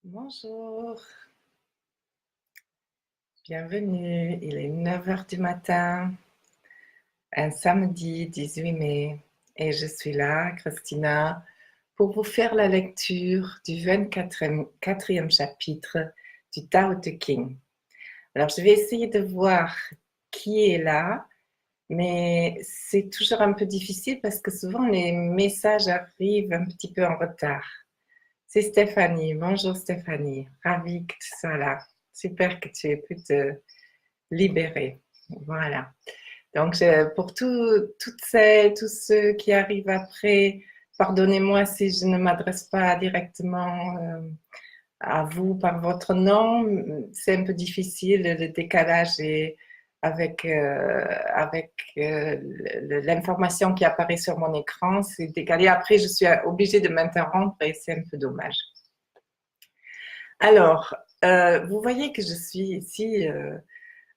Bonjour, bienvenue. Il est 9 heures du matin, un samedi 18 mai, et je suis là, Christina, pour vous faire la lecture du 24e chapitre du Tao Te Ching. Alors, je vais essayer de voir qui est là, mais c'est toujours un peu difficile parce que souvent les messages arrivent un petit peu en retard. C'est Stéphanie. Bonjour Stéphanie, ravie que tu sois là. Super que tu aies pu te libérer. Voilà. Donc, pour toutes celles, tous ceux qui arrivent après, pardonnez-moi si je ne m'adresse pas directement à vous par votre nom. C'est un peu difficile, le décalage est avec l'information qui apparaît sur mon écran, c'est décalé. Après, je suis obligée de m'interrompre et c'est un peu dommage. Alors, vous voyez que je suis ici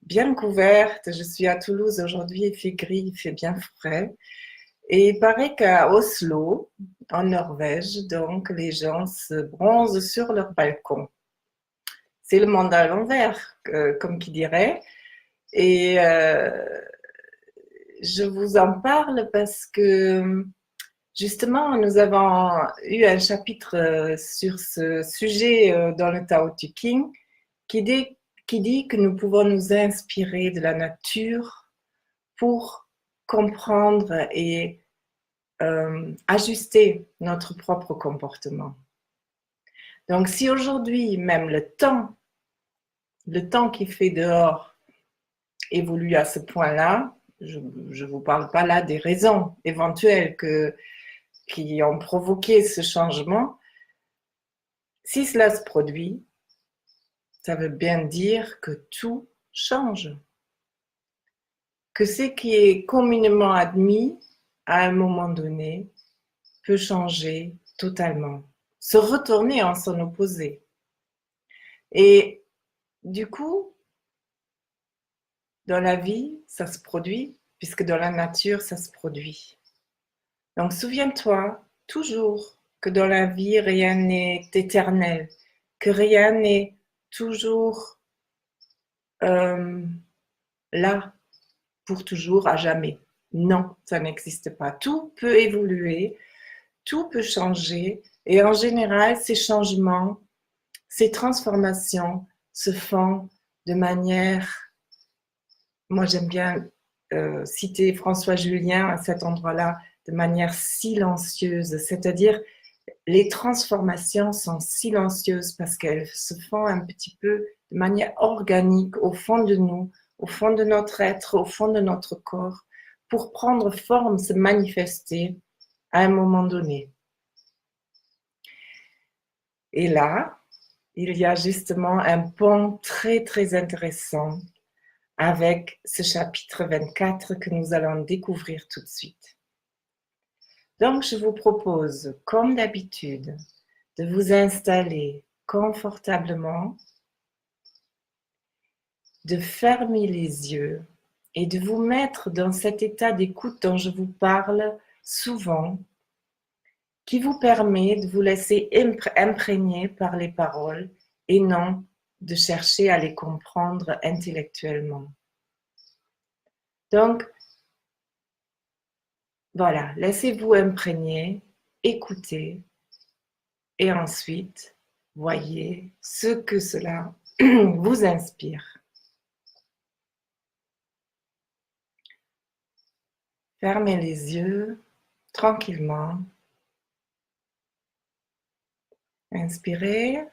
bien couverte. Je suis à Toulouse aujourd'hui, il fait gris, il fait bien frais. Et il paraît qu'à Oslo, en Norvège, donc les gens se bronzent sur leur balcon. C'est le monde à l'envers, comme qui dirait. Et je vous en parle parce que justement, nous avons eu un chapitre sur ce sujet dans le Tao Te Ching qui dit que nous pouvons nous inspirer de la nature pour comprendre et ajuster notre propre comportement. Donc, si aujourd'hui, même le temps qui fait dehors évolue à ce point-là, je ne vous parle pas là des raisons éventuelles qui ont provoqué ce changement. Si cela se produit, ça veut bien dire que tout change. Que ce qui est communément admis à un moment donné peut changer totalement, se retourner en son opposé. Et du coup, dans la vie, ça se produit, puisque dans la nature, ça se produit. Donc souviens-toi toujours que dans la vie, rien n'est éternel, que rien n'est toujours là pour toujours, à jamais. Non, ça n'existe pas. Tout peut évoluer, tout peut changer, et en général, ces changements, ces transformations se font de manière, moi j'aime bien citer François Julien à cet endroit-là, de manière silencieuse, c'est-à-dire les transformations sont silencieuses parce qu'elles se font un petit peu de manière organique au fond de nous, au fond de notre être, au fond de notre corps, pour prendre forme, se manifester à un moment donné. Et là, il y a justement un pont très très intéressant avec ce chapitre 24 que nous allons découvrir tout de suite. Donc, je vous propose, comme d'habitude, de vous installer confortablement, de fermer les yeux et de vous mettre dans cet état d'écoute dont je vous parle souvent, qui vous permet de vous laisser imprégner par les paroles et non de chercher à les comprendre intellectuellement. Donc, voilà, laissez-vous imprégner, écoutez et ensuite, voyez ce que cela vous inspire. Fermez les yeux tranquillement. Inspirez.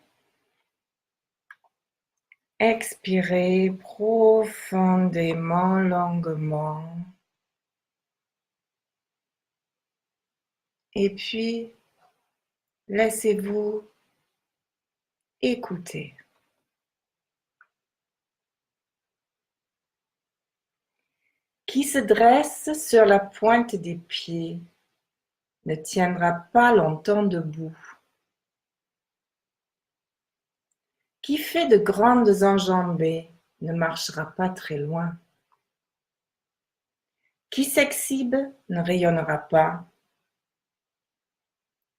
Expirez profondément, longuement. Et puis, laissez-vous écouter. Qui se dresse sur la pointe des pieds ne tiendra pas longtemps debout. Qui fait de grandes enjambées ne marchera pas très loin. Qui s'exhibe ne rayonnera pas.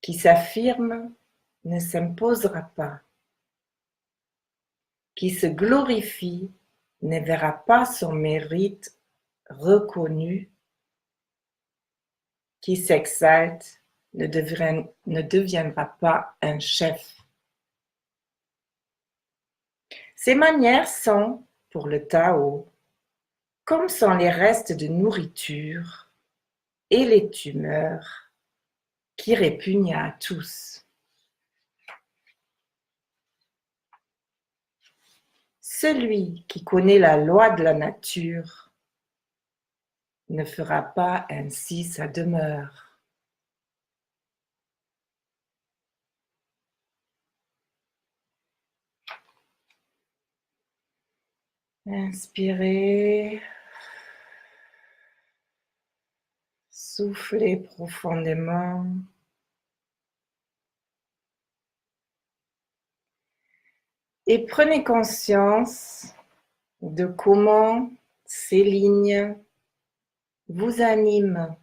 Qui s'affirme ne s'imposera pas. qui se glorifie ne verra pas son mérite reconnu, qui s'exalte ne deviendra pas un chef. Ces manières sont, pour le Tao, comme sont les restes de nourriture et les tumeurs qui répugnent à tous. Celui qui connaît la loi de la nature ne fera pas ainsi sa demeure. Inspirez, soufflez profondément. Et prenez conscience de comment ces lignes vous animent.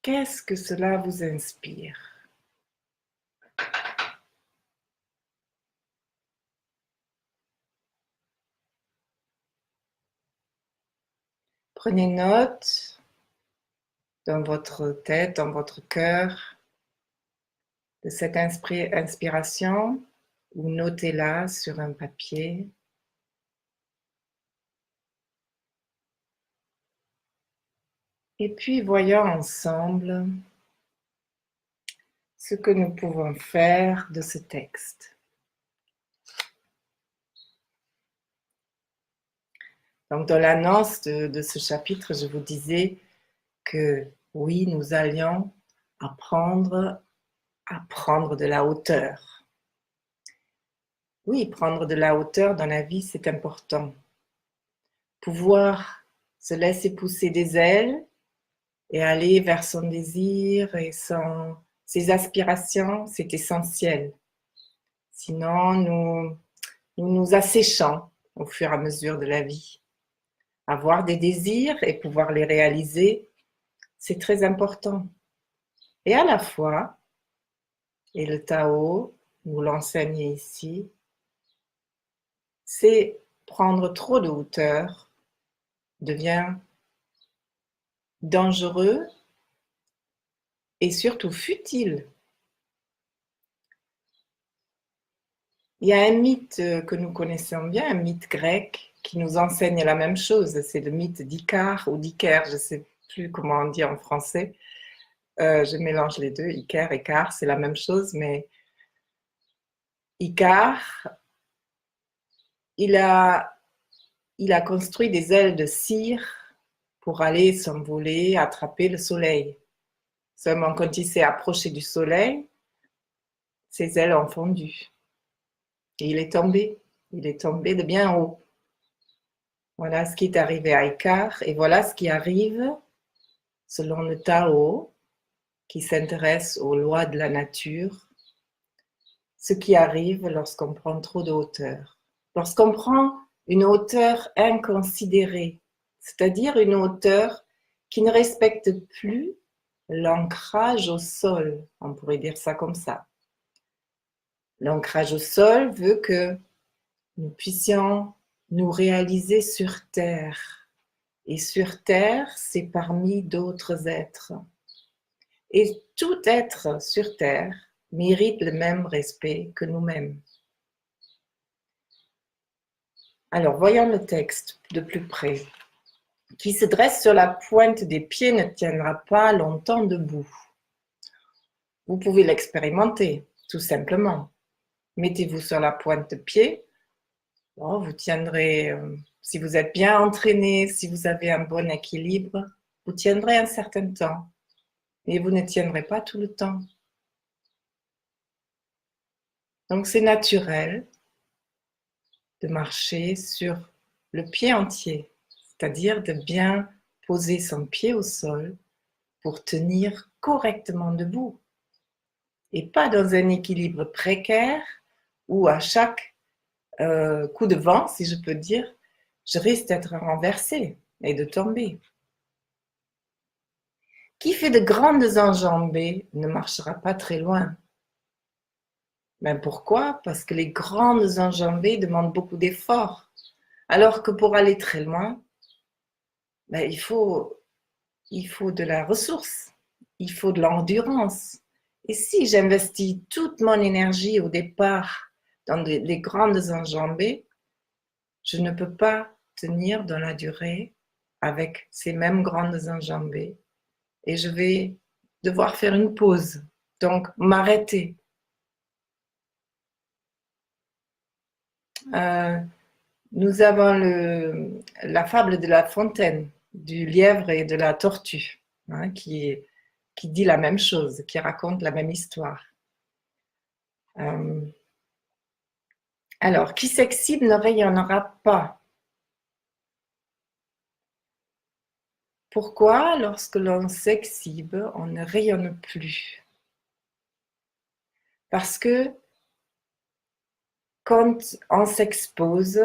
Qu'est-ce que cela vous inspire? Prenez note dans votre tête, dans votre cœur, de cette inspiration ou notez-la sur un papier. Et puis voyons ensemble ce que nous pouvons faire de ce texte. Donc dans l'annonce de ce chapitre, je vous disais que oui, nous allions apprendre à prendre de la hauteur. Oui, prendre de la hauteur dans la vie, c'est important. Pouvoir se laisser pousser des ailes et aller vers son désir et ses aspirations, c'est essentiel. Sinon, nous nous asséchons au fur et à mesure de la vie. Avoir des désirs et pouvoir les réaliser, c'est très important. Et à la fois, et le Tao nous l'enseigne ici, c'est prendre trop de hauteur devient dangereux et surtout futile. Il y a un mythe que nous connaissons bien, un mythe grec qui nous enseigne la même chose, c'est le mythe d'Icare ou d'Icaire, je ne sais plus comment on dit en français. Je mélange les deux, Icare et Car, c'est la même chose, mais Icare, il a construit des ailes de cire pour aller s'envoler, attraper le soleil. Seulement quand il s'est approché du soleil, ses ailes ont fondu. Et il est tombé de bien haut. Voilà ce qui est arrivé à Icare et voilà ce qui arrive selon le Tao, qui s'intéresse aux lois de la nature, ce qui arrive lorsqu'on prend trop de hauteur. Lorsqu'on prend une hauteur inconsidérée, c'est-à-dire une hauteur qui ne respecte plus l'ancrage au sol, on pourrait dire ça comme ça. L'ancrage au sol veut que nous puissions nous réaliser sur Terre. Et sur Terre, c'est parmi d'autres êtres. Et tout être sur Terre mérite le même respect que nous-mêmes. Alors, voyons le texte de plus près. Qui se dresse sur la pointe des pieds ne tiendra pas longtemps debout. Vous pouvez l'expérimenter, tout simplement. Mettez-vous sur la pointe de pied. Bon, vous tiendrez, si vous êtes bien entraîné, si vous avez un bon équilibre, vous tiendrez un certain temps. Mais vous ne tiendrez pas tout le temps. Donc, c'est naturel de marcher sur le pied entier, c'est-à-dire de bien poser son pied au sol pour tenir correctement debout et pas dans un équilibre précaire où à chaque coup de vent, si je peux dire, je risque d'être renversée et de tomber. Qui fait de grandes enjambées ne marchera pas très loin. Ben pourquoi? Parce que les grandes enjambées demandent beaucoup d'efforts. Alors que pour aller très loin, ben il faut de la ressource, il faut de l'endurance. Et si j'investis toute mon énergie au départ dans des grandes enjambées, je ne peux pas tenir dans la durée avec ces mêmes grandes enjambées. Et je vais devoir faire une pause, donc m'arrêter. Nous avons la fable de La Fontaine, du lièvre et de la tortue, hein, qui dit la même chose, qui raconte la même histoire. Alors, qui s'exhibe ne rayonnera pas. Pourquoi, lorsque l'on s'exhibe, on ne rayonne plus? Parce que quand on s'expose,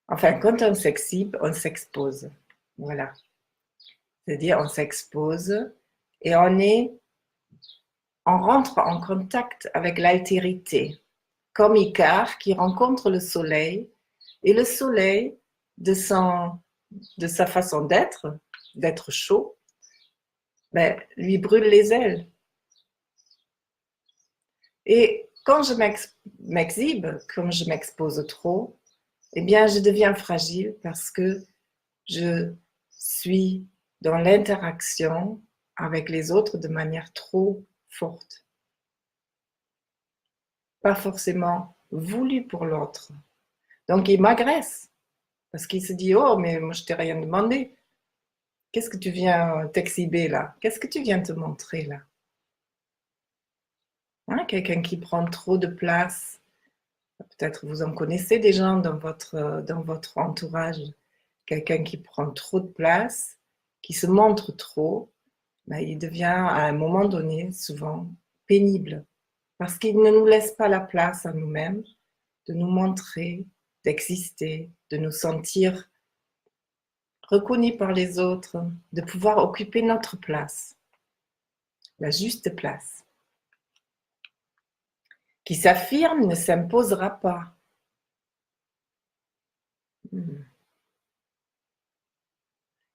quand on s'exhibe, on s'expose. Voilà. C'est-à-dire, on s'expose et on rentre en contact avec l'altérité, comme Icare qui rencontre le soleil, et le soleil, de sa façon d'être chaud, ben, lui brûle les ailes. Et quand je m'exhibe, comme je m'expose trop, eh bien, je deviens fragile parce que je suis dans l'interaction avec les autres de manière trop forte. Pas forcément voulu pour l'autre. Donc, il m'agresse parce qu'il se dit « Oh, mais moi, je t'ai rien demandé. Qu'est-ce que tu viens t'exhiber là? Qu'est-ce que tu viens te montrer là ?» Hein, quelqu'un qui prend trop de place. Peut-être vous en connaissez des gens dans votre entourage. Quelqu'un qui prend trop de place, qui se montre trop, ben, il devient à un moment donné souvent pénible parce qu'il ne nous laisse pas la place à nous-mêmes de nous montrer, d'exister, de nous sentir reconnus par les autres, de pouvoir occuper notre place, la juste place. Qui s'affirme ne s'imposera pas.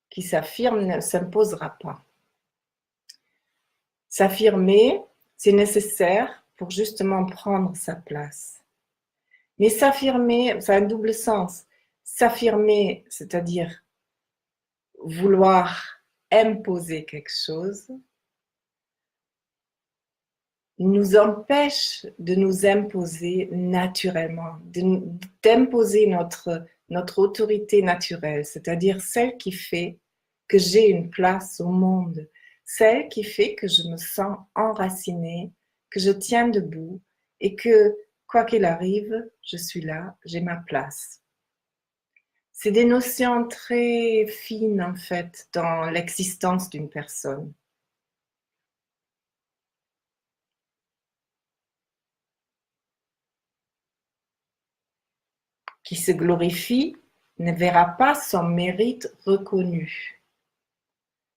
Qui s'affirme ne s'imposera pas. S'affirmer, c'est nécessaire pour justement prendre sa place. Mais s'affirmer, ça a un double sens. S'affirmer, c'est-à-dire vouloir imposer quelque chose, nous empêche de nous imposer naturellement, d'imposer notre autorité naturelle, c'est-à-dire celle qui fait que j'ai une place au monde, celle qui fait que je me sens enracinée, que je tiens debout et que, quoi qu'il arrive, je suis là, j'ai ma place. C'est des notions très fines, en fait, dans l'existence d'une personne. Qui se glorifie ne verra pas son mérite reconnu.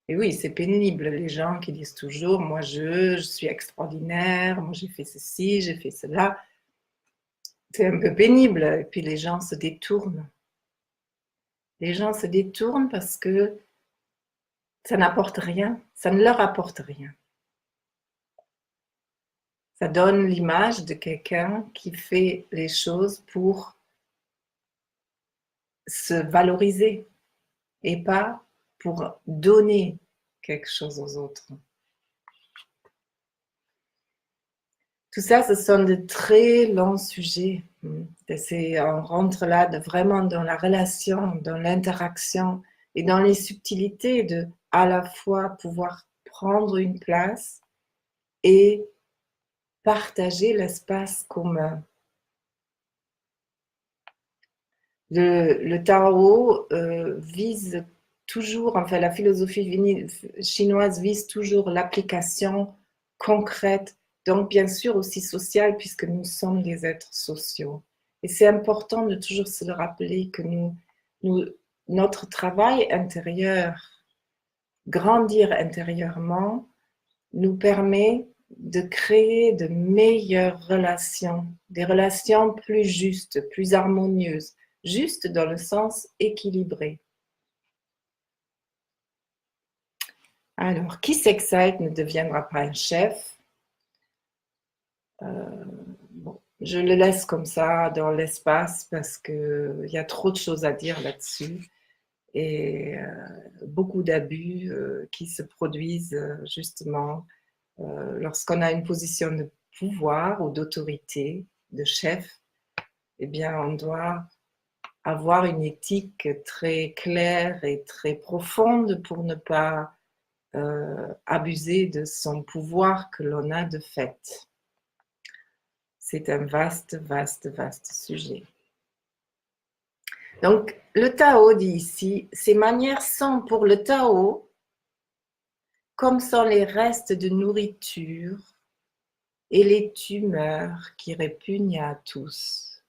Et oui, c'est pénible, les gens qui disent toujours « moi je suis extraordinaire, moi j'ai fait ceci, j'ai fait cela ». C'est un peu pénible, et puis les gens se détournent. Les gens se détournent parce que ça n'apporte rien, ça ne leur apporte rien. Ça donne l'image de quelqu'un qui fait les choses pour se valoriser et pas pour donner quelque chose aux autres. Tout ça, ce sont de très longs sujets. On rentre là vraiment dans la relation, dans l'interaction et dans les subtilités de à la fois pouvoir prendre une place et partager l'espace commun. Le Tao vise toujours, enfin la philosophie chinoise vise toujours l'application concrète, donc bien sûr aussi sociale puisque nous sommes des êtres sociaux. Et c'est important de toujours se le rappeler que notre travail intérieur grandir intérieurement nous permet de créer de meilleures relations, des relations plus justes, plus harmonieuses, justes dans le sens équilibré. Alors, qui s'exalte ne deviendra pas un chef. Bon, je le laisse comme ça dans l'espace parce qu'il y a trop de choses à dire là-dessus et beaucoup d'abus qui se produisent justement lorsqu'on a une position de pouvoir ou d'autorité, de chef. Eh bien, on doit avoir une éthique très claire et très profonde pour ne pas abuser de son pouvoir que l'on a de fait. C'est un vaste, vaste, vaste sujet. Donc, le Tao dit ici, ces manières sont pour le Tao comme sont les restes de nourriture et les tumeurs qui répugnent à tous.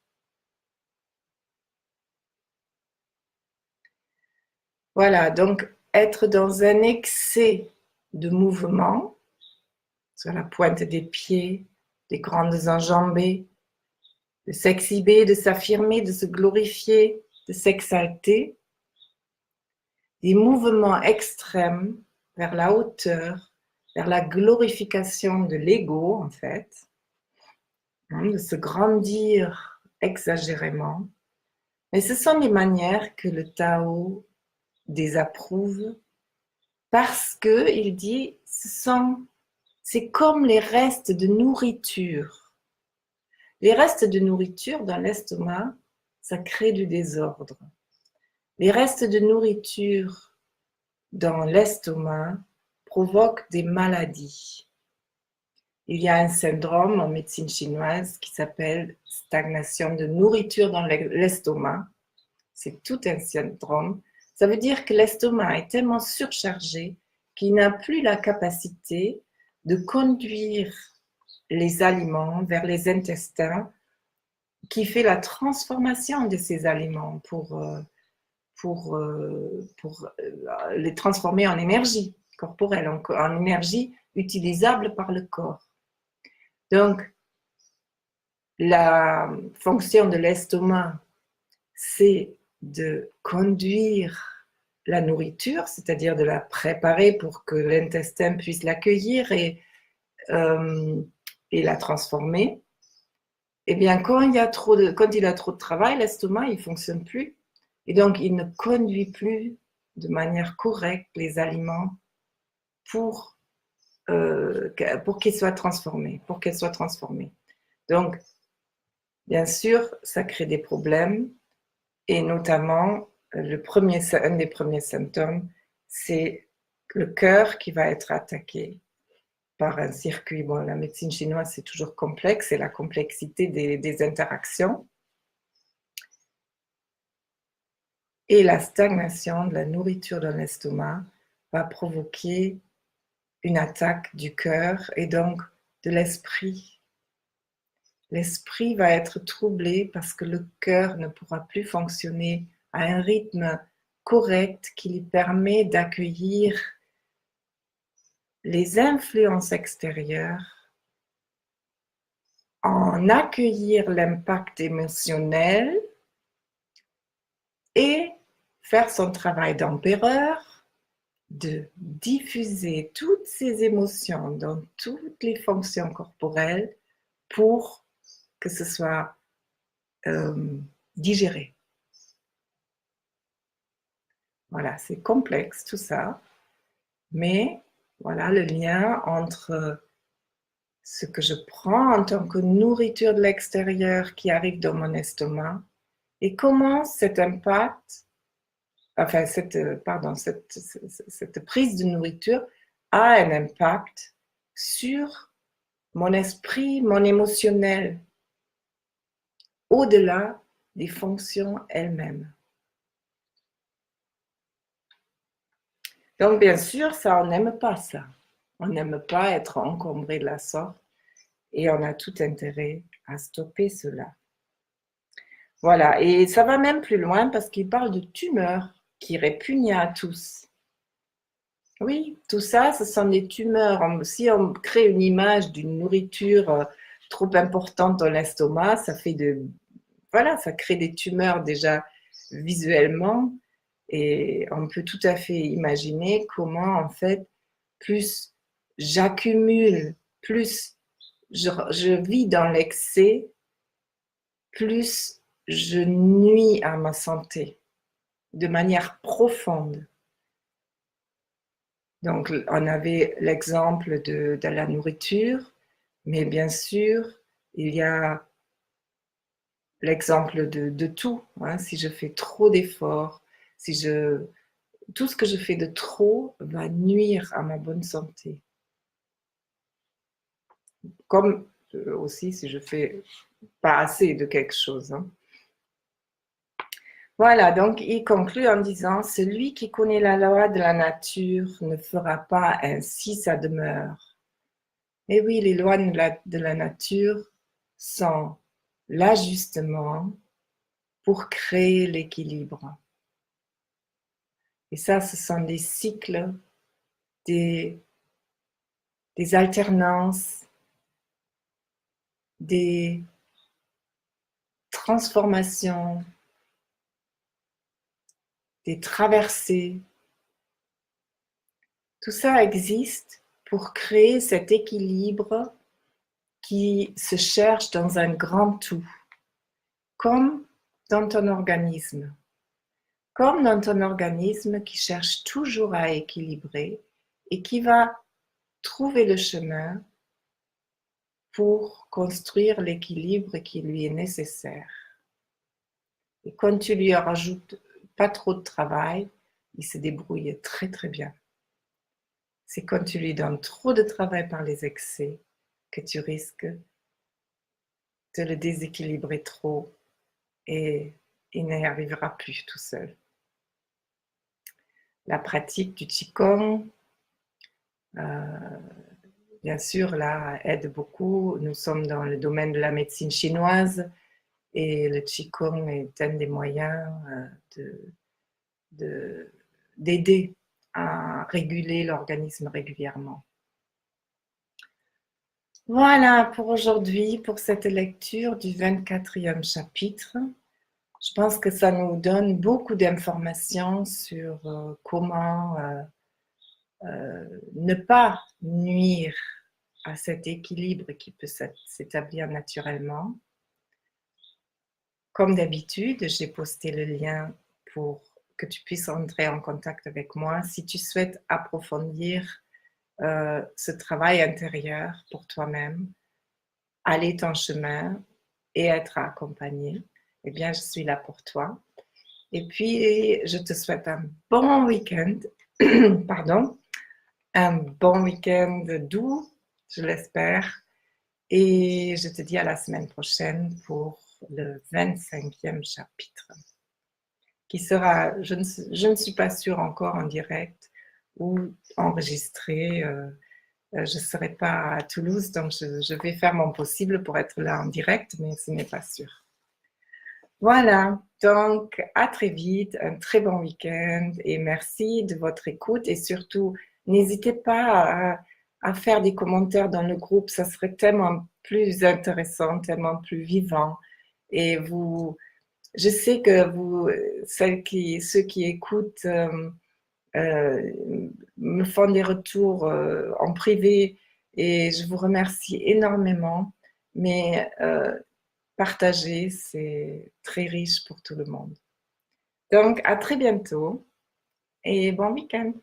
Voilà, donc être dans un excès de mouvement, sur la pointe des pieds, des grandes enjambées, de s'exhiber, de s'affirmer, de se glorifier, de s'exalter, des mouvements extrêmes vers la hauteur, vers la glorification de l'ego en fait, de se grandir exagérément. Mais ce sont les manières que le Tao désapprouve parce qu'il dit c'est comme les restes de nourriture. Les restes de nourriture dans l'estomac, ça crée du désordre. Les restes de nourriture dans l'estomac provoquent des maladies. Il y a un syndrome en médecine chinoise qui s'appelle stagnation de nourriture dans l'estomac. C'est tout un syndrome. Ça veut dire que l'estomac est tellement surchargé qu'il n'a plus la capacité de conduire les aliments vers les intestins qui fait la transformation de ces aliments pour les transformer en énergie corporelle, en énergie utilisable par le corps. Donc, la fonction de l'estomac, c'est de conduire la nourriture, c'est-à-dire de la préparer pour que l'intestin puisse l'accueillir et la transformer. Eh bien, quand il a trop de travail, l'estomac, il ne fonctionne plus. Et donc, il ne conduit plus de manière correcte les aliments pour qu'ils soient transformés, pour qu'elles soient transformées. Donc, bien sûr, ça crée des problèmes et notamment, un des premiers symptômes, c'est le cœur qui va être attaqué par un circuit. Bon, la médecine chinoise, c'est toujours complexe, c'est la complexité des interactions. Et la stagnation de la nourriture dans l'estomac va provoquer une attaque du cœur et donc de l'esprit. L'esprit va être troublé parce que le cœur ne pourra plus fonctionner à un rythme correct qui lui permet d'accueillir les influences extérieures, en accueillir l'impact émotionnel et faire son travail d'empereur, de diffuser toutes ces émotions dans toutes les fonctions corporelles pour que ce soit digéré. Voilà, c'est complexe tout ça, mais voilà le lien entre ce que je prends en tant que nourriture de l'extérieur qui arrive dans mon estomac et comment cet impact, enfin cette prise de nourriture a un impact sur mon esprit, mon émotionnel, au-delà des fonctions elles-mêmes. Donc, bien sûr, ça, on n'aime pas ça. On n'aime pas être encombré de la sorte et on a tout intérêt à stopper cela. Voilà, et ça va même plus loin parce qu'il parle de tumeurs qui répugnent à tous. Oui, tout ça, ce sont des tumeurs. Si on crée une image d'une nourriture trop importante dans l'estomac, voilà, ça crée des tumeurs déjà visuellement. Et on peut tout à fait imaginer comment, en fait, plus j'accumule, plus je vis dans l'excès, plus je nuis à ma santé de manière profonde. Donc, on avait l'exemple de la nourriture, mais bien sûr, il y a l'exemple de tout. Hein. Si je fais trop d'efforts, tout ce que je fais de trop va nuire à ma bonne santé. Comme aussi si je fais pas assez de quelque chose. Hein. Voilà, donc il conclut en disant, celui qui connaît la loi de la nature ne fera pas ainsi sa demeure. Et oui, les lois de la nature sont l'ajustement pour créer l'équilibre. Et ça, ce sont des cycles, des alternances, des transformations, des traversées. Tout ça existe pour créer cet équilibre qui se cherche dans un grand tout, comme dans ton organisme. Comme dans ton organisme qui cherche toujours à équilibrer et qui va trouver le chemin pour construire l'équilibre qui lui est nécessaire. Et quand tu lui rajoutes pas trop de travail, il se débrouille très très bien. C'est quand tu lui donnes trop de travail par les excès que tu risques de le déséquilibrer trop et il n'y arrivera plus tout seul. La pratique du Qigong, bien sûr, là, aide beaucoup. Nous sommes dans le domaine de la médecine chinoise et le Qigong est un des moyens d'aider à réguler l'organisme régulièrement. Voilà pour aujourd'hui, pour cette lecture du 24e chapitre. Je pense que ça nous donne beaucoup d'informations sur comment ne pas nuire à cet équilibre qui peut s'établir naturellement. Comme d'habitude, j'ai posté le lien pour que tu puisses entrer en contact avec moi si tu souhaites approfondir ce travail intérieur pour toi-même, aller ton chemin et être accompagné. Eh bien, je suis là pour toi. Et puis, je te souhaite un bon week-end, pardon, un bon week-end doux, je l'espère. Et je te dis à la semaine prochaine pour le 25e chapitre, qui sera, je ne suis pas sûre encore en direct ou enregistré. Je ne serai pas à Toulouse, donc je vais faire mon possible pour être là en direct, mais ce n'est pas sûr. Voilà, donc à très vite, un très bon week-end et merci de votre écoute et surtout, n'hésitez pas à faire des commentaires dans le groupe, ça serait tellement plus intéressant, tellement plus vivant. Et je sais que ceux qui écoutent me font des retours en privé et je vous remercie énormément, mais partager, c'est très riche pour tout le monde. Donc, à très bientôt et bon week-end.